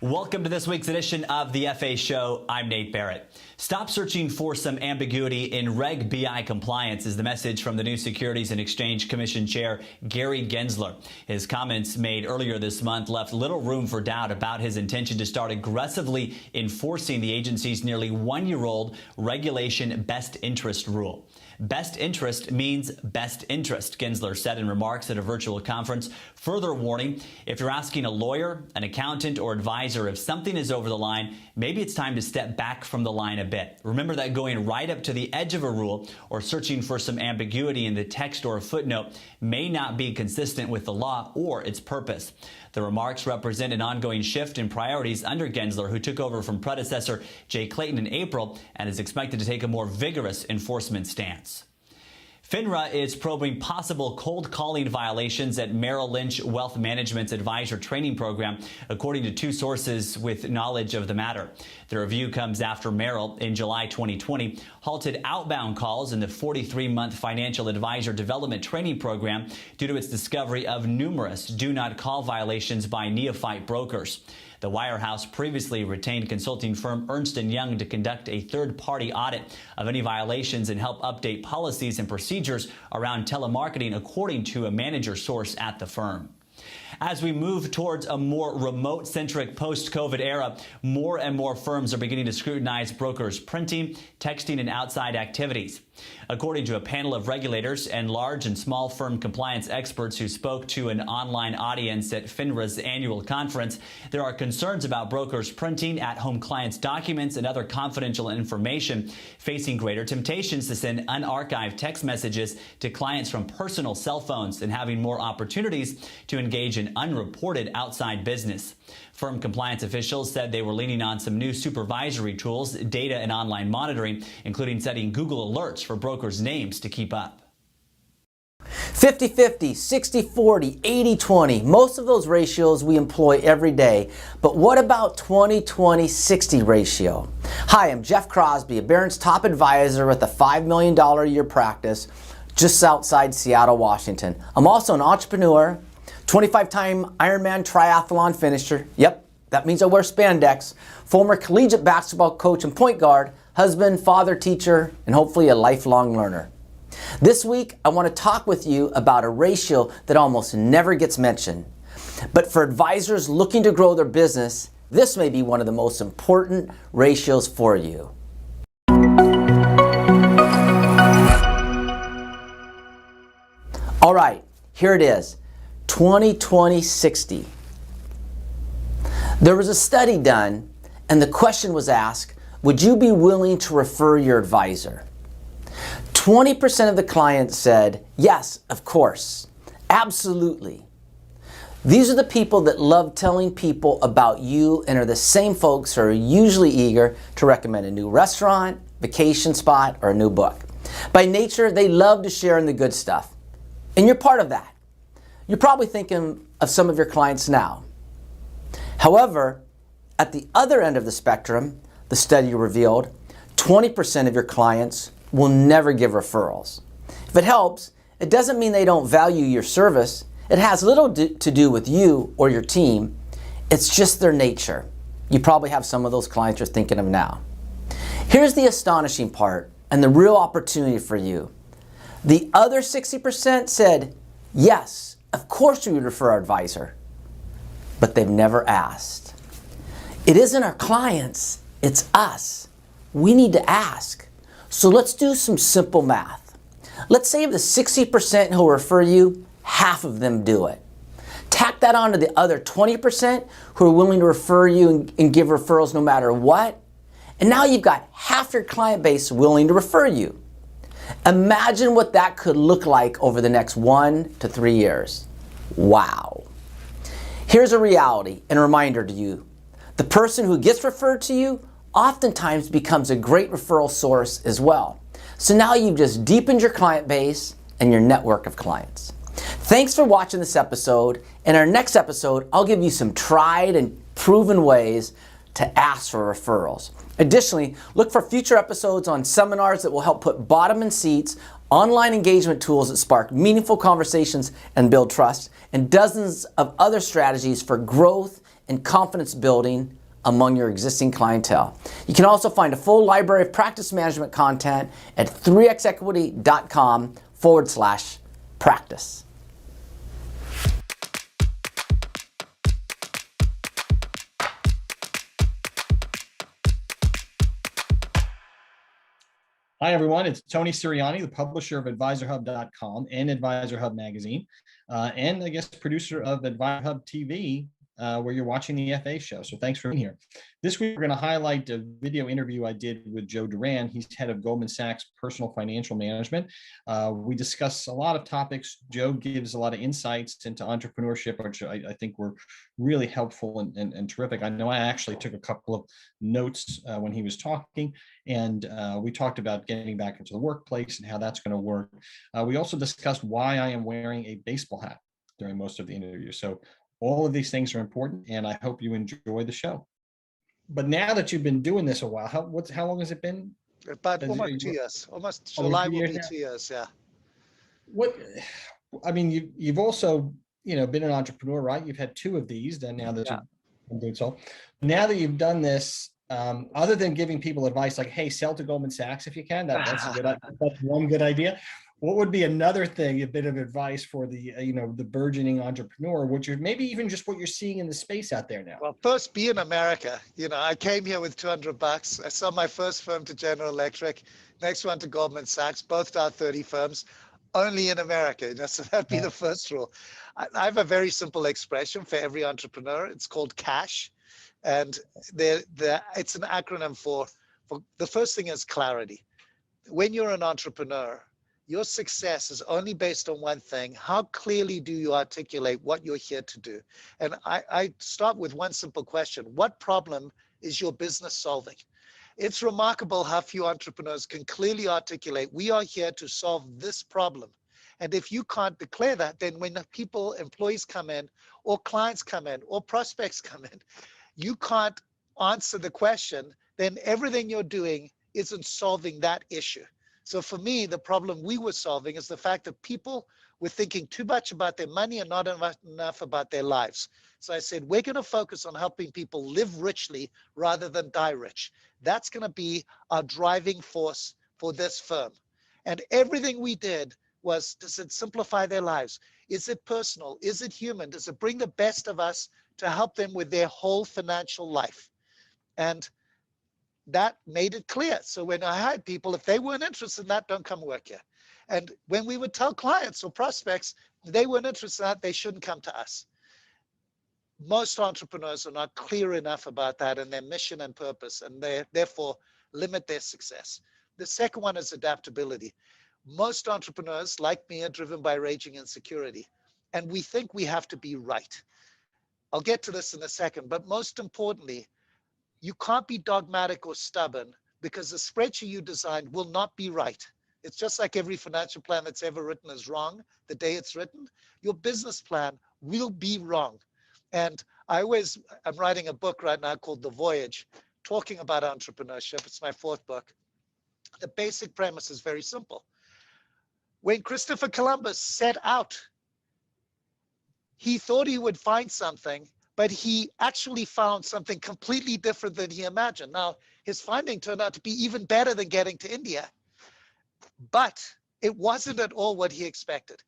Welcome to this week's edition of the FA Show. I'm Nate Barrett. Stop searching for some ambiguity in Reg BI compliance is the message from the new Securities and Exchange Commission Chair Gary Gensler. His comments made earlier this month left little room for doubt about his intention to start aggressively enforcing the agency's nearly one-year-old regulation best interest rule. Best interest means best interest, Gensler said in remarks at a virtual conference, further warning if you're asking a lawyer, an accountant, or advisor if something is over the line, maybe it's time to step back from the line a bit. Remember that going right up to the edge of a rule or searching for some ambiguity in the text or a footnote may not be consistent with the law or its purpose. The remarks represent an ongoing shift in priorities under Gensler, who took over from predecessor Jay Clayton in April and is expected to take a more vigorous enforcement stance. FINRA is probing possible cold calling violations at Merrill Lynch Wealth Management's advisor training program, according to two sources with knowledge of the matter. The review comes after Merrill, in July 2020, halted outbound calls in the 43-month financial advisor development training program due to its discovery of numerous do-not-call violations by neophyte brokers. The wirehouse previously retained consulting firm Ernst & Young to conduct a third-party audit of any violations and help update policies and procedures around telemarketing, according to a manager source at the firm. As we move towards a more remote-centric post-COVID era, more and more firms are beginning to scrutinize brokers' printing, texting, and outside activities. According to a panel of regulators and large and small firm compliance experts who spoke to an online audience at FINRA's annual conference, there are concerns about brokers printing at-home clients' documents and other confidential information, facing greater temptations to send unarchived text messages to clients from personal cell phones and having more opportunities to engage in unreported outside business. Firm compliance officials said they were leaning on some new supervisory tools, data and online monitoring, including setting Google alerts for brokers' names to keep up. 50-50, 60-40, 80-20. Most of those ratios we employ every day. But what about 20-20-60 ratio? Hi, I'm Jeff Crosby, a Barron's top advisor with a $5 million a year practice just outside Seattle, Washington. I'm also an entrepreneur, 25-time Ironman triathlon finisher. Yep, that means I wear spandex. Former collegiate basketball coach and point guard, husband, father, teacher, and hopefully a lifelong learner. This week, I want to talk with you about a ratio that almost never gets mentioned. But for advisors looking to grow their business, this may be one of the most important ratios for you. All right, here it is. 20-20-60. There was a study done and the question was asked, would you be willing to refer your advisor? 20% of the clients said, yes, of course, absolutely. These are the people that love telling people about you and are the same folks who are usually eager to recommend a new restaurant, vacation spot, or a new book. By nature, they love to share in the good stuff. And you're part of that. You're probably thinking of some of your clients now. However, at the other end of the spectrum, the study revealed 20% of your clients will never give referrals. If it helps, it doesn't mean they don't value your service. It has little to do with you or your team. It's just their nature. You probably have some of those clients you're thinking of now. Here's the astonishing part and the real opportunity for you. The other 60% said, yes, of course we would refer our advisor, but they've never asked. It isn't our clients, it's us. We need to ask. So let's do some simple math. Let's say of the 60% who refer you, half of them do it. Tack that on to the other 20% who are willing to refer you and give referrals no matter what. And now you've got half your client base willing to refer you. Imagine what that could look like over the next 1 to 3 years. Wow. Here's a reality and a reminder to you. The person who gets referred to you oftentimes becomes a great referral source as well. So now you've just deepened your client base and your network of clients. Thanks for watching this episode. In our next episode, I'll give you some tried and proven ways to ask for referrals. Additionally, look for future episodes on seminars that will help put bottom in seats, online engagement tools that spark meaningful conversations and build trust, and dozens of other strategies for growth and confidence building among your existing clientele. You can also find a full library of practice management content at 3xequity.com/practice. Hi, everyone. It's Tony Sirianni, the publisher of AdvisorHub.com and AdvisorHub Magazine, and I guess producer of AdvisorHub TV, where you're watching the FA show. So thanks for being here. This week, we're going to highlight a video interview I did with Joe Duran. He's head of Goldman Sachs Personal Financial Management. We discuss a lot of topics. Joe gives a lot of insights into entrepreneurship, which I think were really helpful and terrific. I know I actually took a couple of notes when he was talking, and we talked about getting back into the workplace and how that's going to work. We also discussed why I am wearing a baseball hat during most of the interview. So all of these things are important, and I hope you enjoy the show. But now that you've been doing this a while, how long has it been? About almost 2 years. Almost July will be 2 years. Yeah. I mean, you've also, been an entrepreneur, right? You've had two of these, and now that you've done so. Now that you've done this, other than giving people advice like, "Hey, sell to Goldman Sachs if you can," that's one good idea. What would be another thing, a bit of advice for the, the burgeoning entrepreneur, which is maybe even just what you're seeing in the space out there now? Well, first, be in America. I came here with $200. I sold my first firm to General Electric, next one to Goldman Sachs, both to our 30 firms, only in America. So that'd be the first rule. I have a very simple expression for every entrepreneur. It's called CASH. And it's an acronym for the first thing is clarity. When you're an entrepreneur, your success is only based on one thing. How clearly do you articulate what you're here to do? And I start with one simple question. What problem is your business solving? It's remarkable how few entrepreneurs can clearly articulate, we are here to solve this problem. And if you can't declare that, then when employees come in, or clients come in, or prospects come in, you can't answer the question, then everything you're doing isn't solving that issue. So for me, the problem we were solving is the fact that people were thinking too much about their money and not enough about their lives. So I said, we're going to focus on helping people live richly rather than die rich. That's going to be our driving force for this firm. And everything we did was, does it simplify their lives? Is it personal? Is it human? Does it bring the best of us to help them with their whole financial life? And that made it clear. So when I hired people, if they weren't interested in that, don't come work here. And when we would tell clients or prospects they weren't interested in that, they shouldn't come to us. Most entrepreneurs are not clear enough about that and their mission and purpose, and they therefore limit their success. The second one is adaptability. Most entrepreneurs, like me, are driven by raging insecurity, and we think we have to be right. I'll get to this in a second, but most importantly, you can't be dogmatic or stubborn because the spreadsheet you designed will not be right. It's just like every financial plan that's ever written is wrong the day it's written. Your business plan will be wrong. And I'm writing a book right now called The Voyage, talking about entrepreneurship. It's my 4th book. The basic premise is very simple. When Christopher Columbus set out, he thought he would find something, but he actually found something completely different than he imagined. Now, his finding turned out to be even better than getting to India, but it wasn't at all what he expected.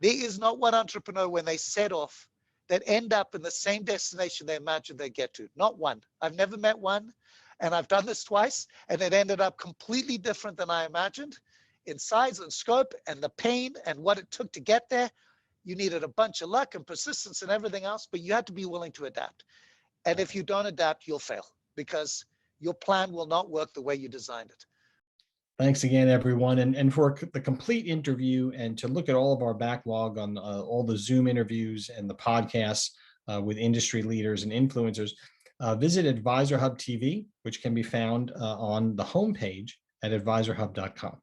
There is not one entrepreneur when they set off that end up in the same destination they imagined they'd get to. Not one. I've never met one, and I've done this twice, and it ended up completely different than I imagined in size and scope and the pain and what it took to get there. You needed a bunch of luck and persistence and everything else, but you had to be willing to adapt. And if you don't adapt, you'll fail because your plan will not work the way you designed it. Thanks again, everyone. And for the complete interview and to look at all of our backlog on all the Zoom interviews and the podcasts with industry leaders and influencers, visit AdvisorHub TV, which can be found on the homepage at advisorhub.com.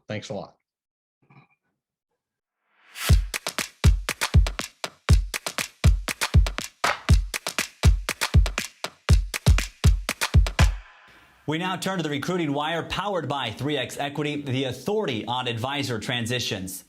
Thanks a lot. We now turn to the recruiting wire powered by 3X Equity, the authority on advisor transitions.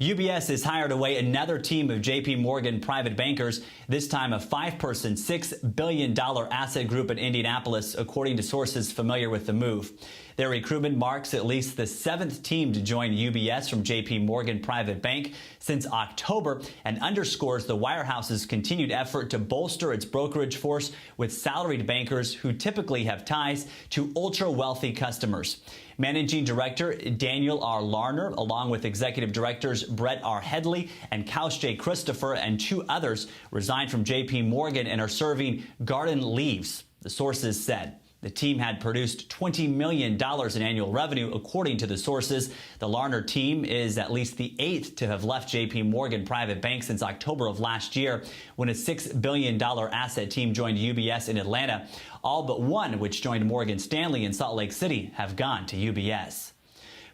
UBS has hired away another team of JP Morgan private bankers, this time a 5-person, $6 billion asset group in Indianapolis, according to sources familiar with the move. Their recruitment marks at least the 7th team to join UBS from JP Morgan Private Bank since October and underscores the wirehouse's continued effort to bolster its brokerage force with salaried bankers who typically have ties to ultra-wealthy customers. Managing Director Daniel R. Larner, along with Executive Directors Brett R. Headley and Kaus J. Christopher and 2 others, resigned from JP Morgan and are serving garden leaves, the sources said. The team had produced $20 million in annual revenue, according to the sources. The Larner team is at least the 8th to have left JP Morgan Private Bank since October of last year, when a $6 billion asset team joined UBS in Atlanta. All but one, which joined Morgan Stanley in Salt Lake City, have gone to UBS.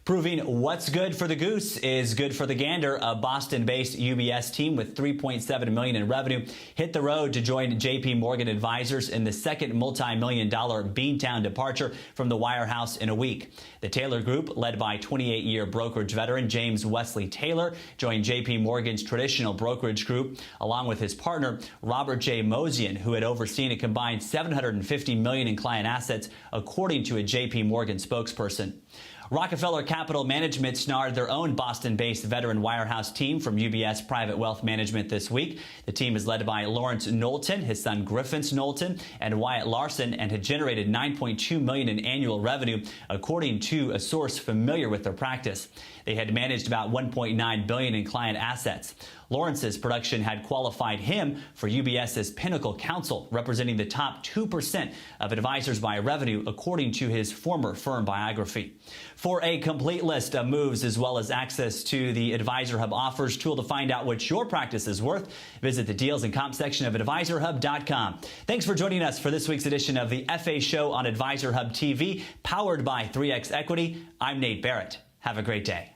Proving what's good for the goose is good for the gander. A Boston-based UBS team with $3.7 million in revenue hit the road to join JP Morgan advisors in the second multi-million-dollar Beantown departure from the wirehouse in a week. The Taylor Group, led by 28-year brokerage veteran James Wesley Taylor, joined JP Morgan's traditional brokerage group, along with his partner Robert J. Mosian, who had overseen a combined $750 million in client assets, according to a JP Morgan spokesperson. Rockefeller Capital Management snared their own Boston-based veteran wirehouse team from UBS Private Wealth Management this week. The team is led by Lawrence Knowlton, his son Griffin Knowlton, and Wyatt Larson, and had generated $9.2 million in annual revenue, according to a source familiar with their practice. They had managed about $1.9 billion in client assets. Lawrence's production had qualified him for UBS's Pinnacle Council, representing the top 2% of advisors by revenue, according to his former firm biography. For a complete list of moves as well as access to the Advisor Hub offers tool to find out what your practice is worth, visit the deals and comp section of advisorhub.com. Thanks for joining us for this week's edition of the FA Show on Advisor Hub TV, powered by 3X Equity. I'm Nate Barrett. Have a great day.